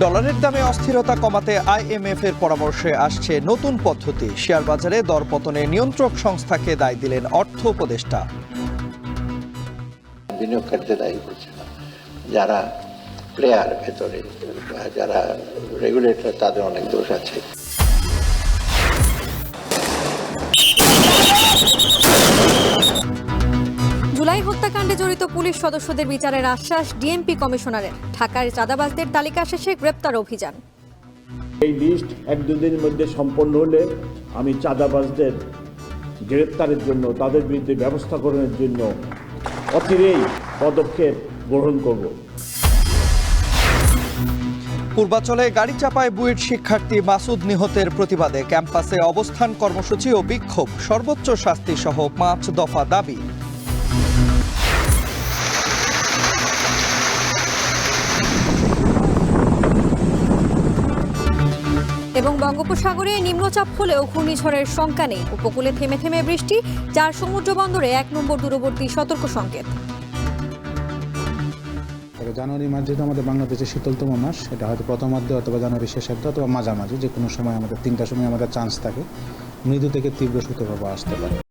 ডলারের দামে অস্থিরতা কমাতে আইএমএফ এর পরামর্শে আসছে নতুন পদ্ধতি। শেয়ার বাজারে দরপতনে নিয়ন্ত্রক সংস্থাকে দায় দিলেন অর্থ উপদেষ্টা। বিনিয়োগকারীদের দায়ী করছে না, যারা প্লেয়ার ভেতরে, যারা রেগুলেটর, তাদের অনেক দোষ আছে। জুলাই হত্যাকাণ্ডে জড়িত পুলিশ সদস্যদের বিচারের আশ্বাস ডিএমপি কমিশনারের। ঢাকার চাঁদাবাজদের তালিকা শেষে গ্রেপ্তার অভিযান। এই লিস্ট 1-2 দিনের মধ্যে সম্পন্ন হলে আমি চাঁদাবাজদের গ্রেপ্তারের জন্য, তাদের বিরুদ্ধে ব্যবস্থা গ্রহণের জন্য অচিরেই পদক্ষেপ গ্রহণ করব। পূর্বাচলে গাড়ি চাপায় বুয়েট শিক্ষার্থী মাসুদ নিহতের প্রতিবাদে ক্যাম্পাসে অবস্থান কর্মসূচি ও বিক্ষোভ। সর্বোচ্চ শাস্তি সহ 5 দফা দাবি। এবং বঙ্গোপসাগরে নিম্নচাপ হলেও ঘূর্ণিঝড়ের শঙ্কা নেই। উপকূলে থেমে থেমে বৃষ্টি, 4 সমুদ্র বন্দরে 1 নম্বর দূরবর্তী সতর্ক সংকেত। জানুয়ারি মাস যেহেতু আমাদের বাংলাদেশের শীতলতম মাস, এটা হয়তো প্রথমার্ধে অথবা জানুয়ারি শেষার্ধে অথবা মাঝামাঝি যে কোনো সময় আমাদের 3টা সময় আমাদের চান্স থাকে মৃদু থেকে তীব্র শৈত্যপ্রবাহ আসতে পারে।